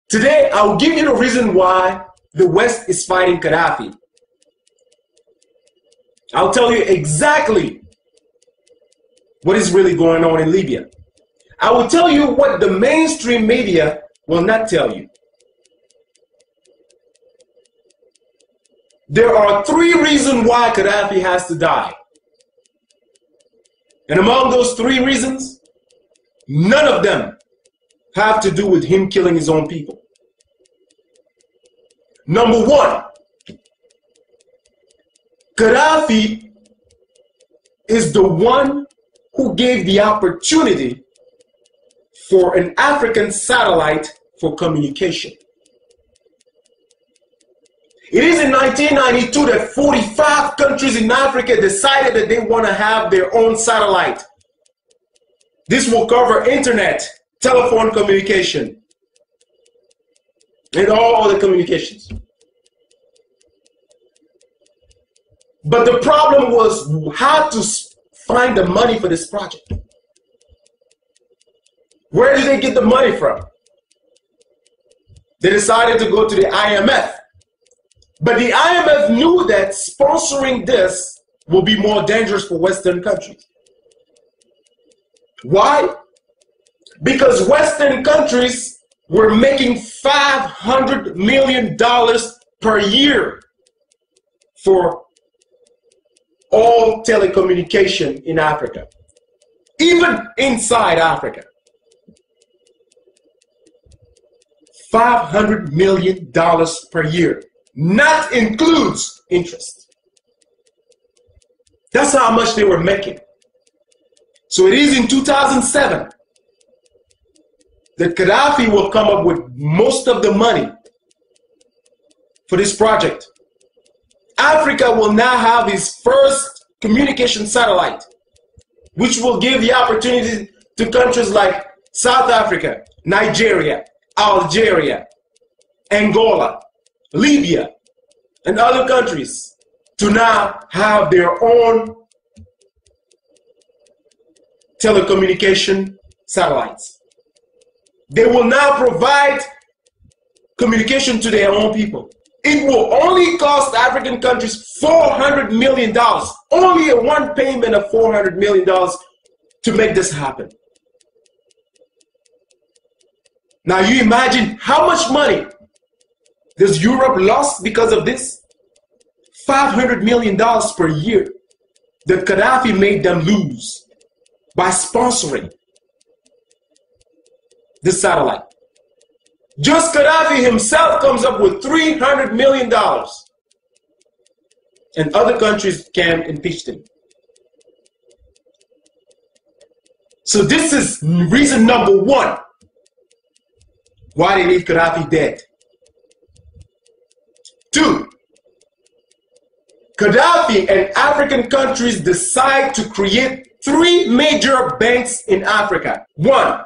Today, I'll give you the reason why the West is fighting Gadaffi. I'll tell you exactly what is really going on in Libya. I will tell you what the mainstream media will not tell you. There are 3 reasons why Gadaffi has to die. And among those 3 reasons, none of them have to do with him killing his own people. Number 1, Gadaffi is the one who gave the opportunity for an African satellite for communication. It is in 1992 that 45 countries in Africa decided that they want to have their own satellite. This will cover internet, telephone communication, and all other communications. But the problem was how to find the money for this project. Where did they get the money from? They decided to go to the IMF. But the IMF knew that sponsoring this will be more dangerous for Western countries. Why? Because Western countries were making $500 million per year for all telecommunication in Africa, even inside Africa. $500 million per year. Not includes interest. That's how much they were making. So it is in 2007 that Gadaffi will come up with most of the money for this project. Africa will now have its first communication satellite, which will give the opportunity to countries like South Africa, Nigeria, Algeria, Angola, Libya, and other countries to now have their own telecommunication satellites. They will now provide communication to their own people. It will only cost African countries $400 million, only a one payment of $400 million to make this happen. Now you imagine how much money does Europe lost because of this? $500 million per year that Gadaffi made them lose by sponsoring this satellite. Just Gadaffi himself comes up with $300 million. And other countries can impeach them. So this is reason number 1 why they need Gadaffi dead. 2, Gadaffi and African countries decide to create 3 major banks in Africa. 1,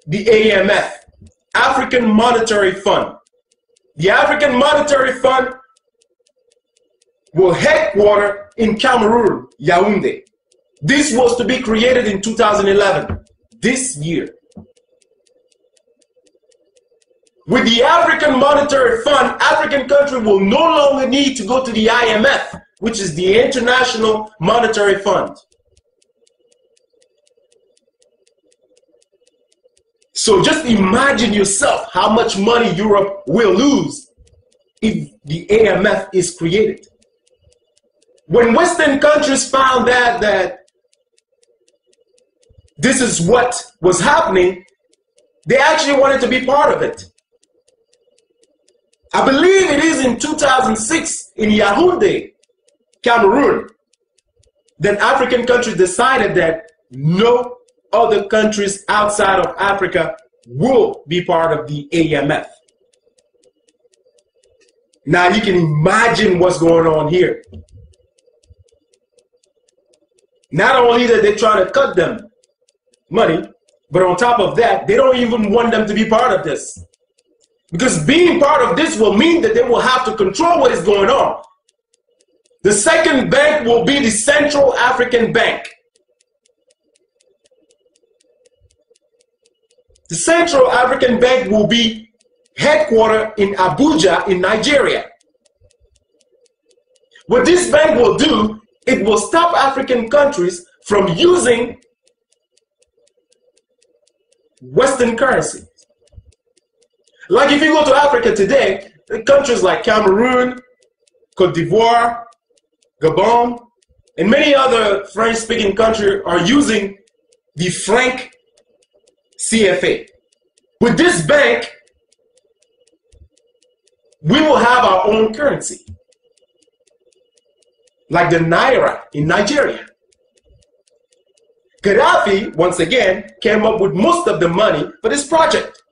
the AMF, African Monetary Fund. The African Monetary Fund will headquarter in Cameroon, Yaoundé. This was to be created in 2011, this year. With the African Monetary Fund, African countries will no longer need to go to the IMF, which is the International Monetary Fund. So just imagine yourself how much money Europe will lose if the AMF is created. When Western countries found out that this is what was happening, they actually wanted to be part of it. I believe it is in 2006 in Yaoundé, Cameroon, that African countries decided that no other countries outside of Africa will be part of the AMF. Now you can imagine what's going on here. Not only that they're trying to cut them money, but on top of that, they don't even want them to be part of this. Because being part of this will mean that they will have to control what is going on. The second bank will be the Central African Bank. The Central African Bank will be headquartered in Abuja in Nigeria. What this bank will do, it will stop African countries from using Western currency. Like if you go to Africa today, countries like Cameroon, Cote d'Ivoire, Gabon, and many other French-speaking countries are using the franc CFA. With this bank, we will have our own currency, like the Naira in Nigeria. Gadaffi, once again, came up with most of the money for this project.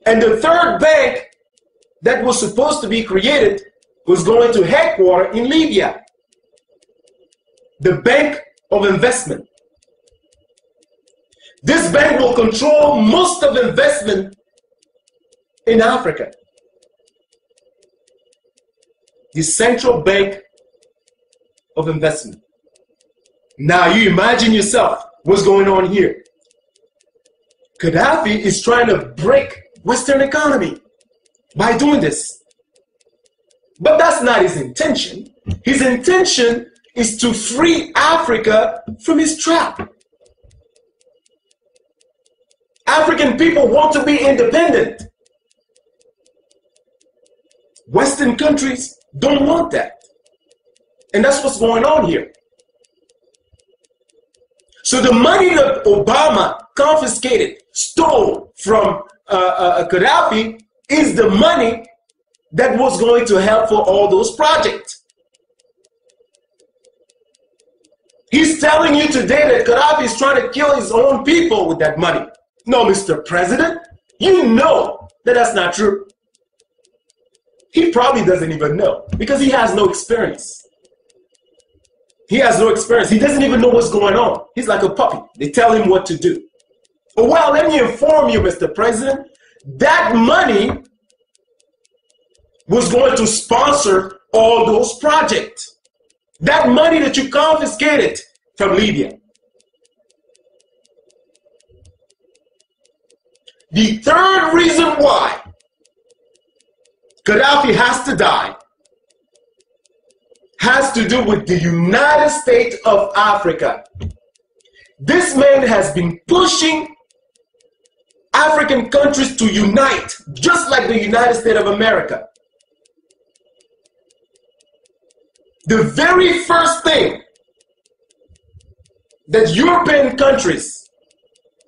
And the third bank that was supposed to be created was going to headquarter in Libya, the Bank of Investment. This bank will control most of investment in Africa. The Central Bank of Investment. Now you imagine yourself what's going on here. Gadaffi is trying to break Western economy by doing this. But that's not his intention. His intention is to free Africa from his trap. African people want to be independent. Western countries don't want that. And that's what's going on here. So the money that Obama confiscated, stole from Gadaffi is the money that was going to help for all those projects. He's telling you today that Gadaffi is trying to kill his own people with that money. No, Mr. President, you know that that's not true. He probably doesn't even know because he has no experience. He has no experience. He doesn't even know what's going on. He's like a puppy. They tell him what to do. Oh, well, let me inform you, Mr. President, that money was going to sponsor all those projects. That money that you confiscated from Libya. The third reason why Gadaffi has to die has to do with the United States of Africa. This man has been pushing African countries to unite, just like the United States of America. The very first thing that European countries,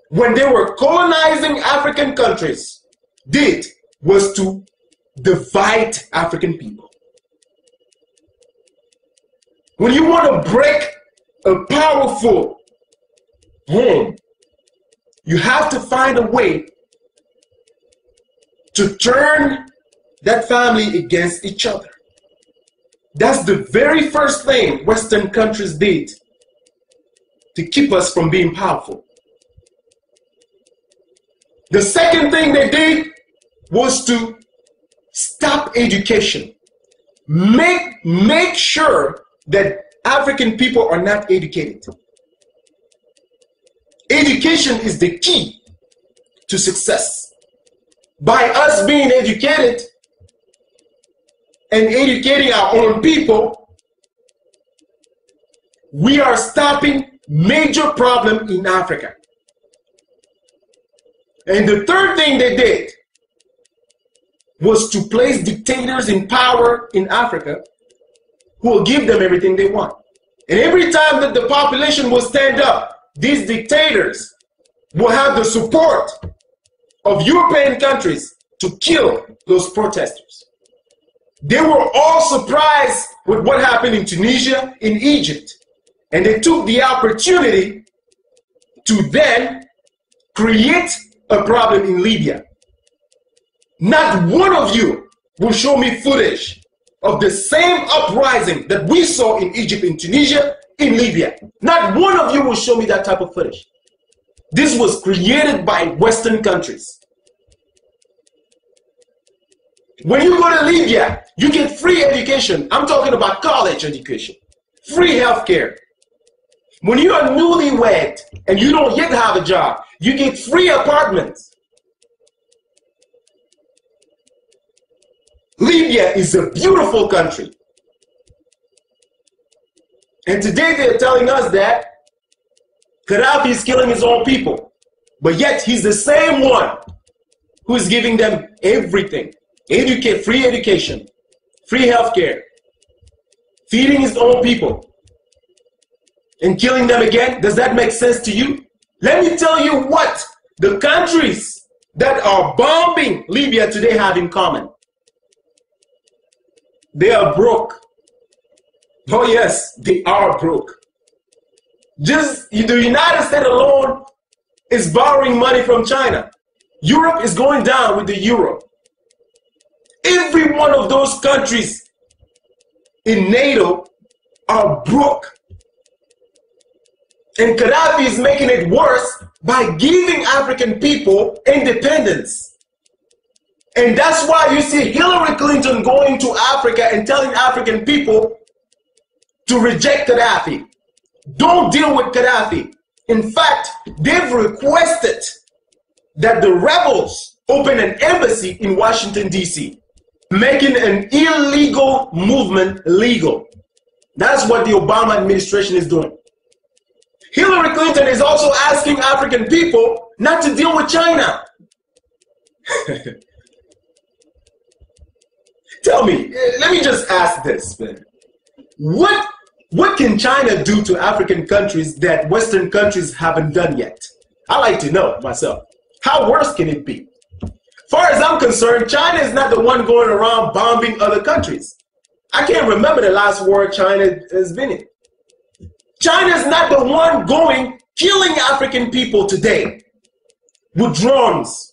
when they were colonizing African countries, did was to divide African people. When you want to break a powerful home, you have to find a way to turn that family against each other. That's the very first thing Western countries did to keep us from being powerful. The second thing they did was to stop education. Make sure that African people are not educated. Education is the key to success. By us being educated and educating our own people, we are stopping major problems in Africa. And the third thing they did was to place dictators in power in Africa who will give them everything they want. And every time that the population will stand up, these dictators will have the support of European countries to kill those protesters. They were all surprised with what happened in Tunisia, in Egypt. And they took the opportunity to then create a problem in Libya. Not one of you will show me footage of the same uprising that we saw in Egypt, in Tunisia, in Libya. Not one of you will show me that type of footage. This was created by Western countries. When you go to Libya, you get free education. I'm talking about college education, free healthcare. When you are newlywed and you don't yet have a job, you get free apartments. Libya is a beautiful country. And today they're telling us that Gadaffi is killing his own people. But yet he's the same one who is giving them everything. Free education, free healthcare, feeding his own people, and killing them again. Does that make sense to you? Let me tell you what the countries that are bombing Libya today have in common. They are broke. Oh yes, they are broke. Just the United States alone is borrowing money from China. Europe is going down with the euro. Every one of those countries in NATO are broke. And Gadaffi is making it worse by giving African people independence. And that's why you see Hillary Clinton going to Africa and telling African people to reject Gadaffi. Don't deal with Gadaffi. In fact, they've requested that the rebels open an embassy in Washington, D.C., making an illegal movement legal. That's what the Obama administration is doing. Hillary Clinton is also asking African people not to deal with China. Tell me, let me just ask this, man. What can China do to African countries that Western countries haven't done yet? I like to know myself. How worse can it be? Far as I'm concerned, China is not the one going around bombing other countries. I can't remember the last war China has been in. China is not the one going killing African people today with drones.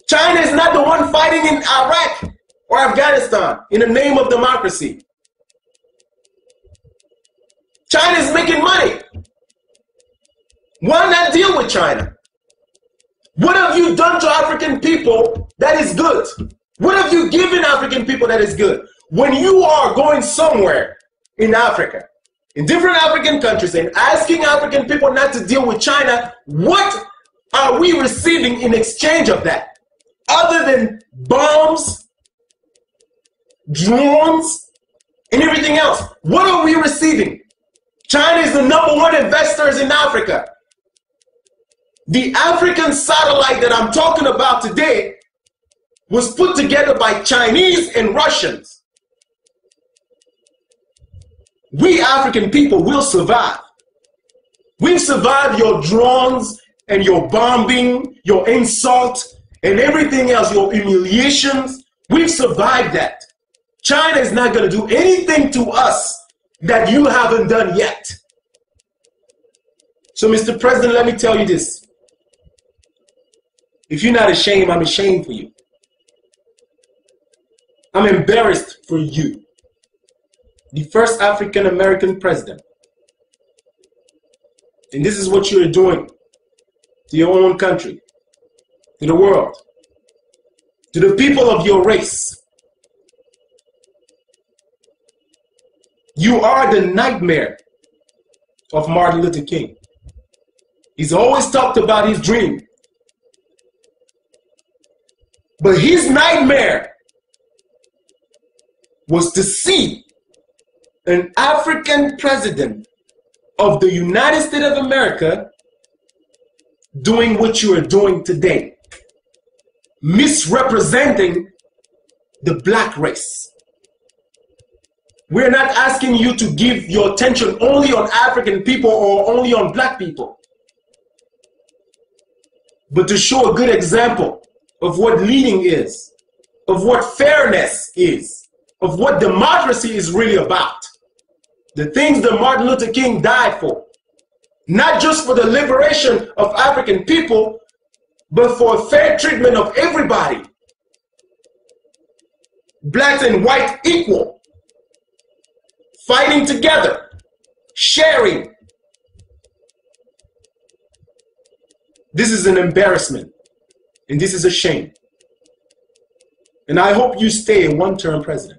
China is not the one fighting in Iraq or Afghanistan in the name of democracy. China is making money. Why not deal with China? What have you done to African people that is good? What have you given African people that is good? When you are going somewhere in Africa, in different African countries, and asking African people not to deal with China, what are we receiving in exchange of that? Other than bombs, drones, and everything else, what are we receiving? China is the #1 investors in Africa. The African satellite that I'm talking about today was put together by Chinese and Russians. We African people will survive. We've survived your drones and your bombing, your insult, and everything else, your humiliations. We've survived that. China is not going to do anything to us that you haven't done yet. So, Mr. President, let me tell you this. If you're not ashamed, I'm ashamed for you. I'm embarrassed for you. The first African American president. And this is what you're doing to your own country, to the world, to the people of your race. You are the nightmare of Martin Luther King. He's always talked about his dream. But his nightmare was to see an African president of the United States of America doing what you are doing today, misrepresenting the black race. We're not asking you to give your attention only on African people or only on black people, but to show a good example of what leading is, of what fairness is, of what democracy is really about. The things that Martin Luther King died for, not just for the liberation of African people, but for fair treatment of everybody. Blacks and white equal, fighting together, sharing. This is an embarrassment, and this is a shame. And I hope you stay a one-term president.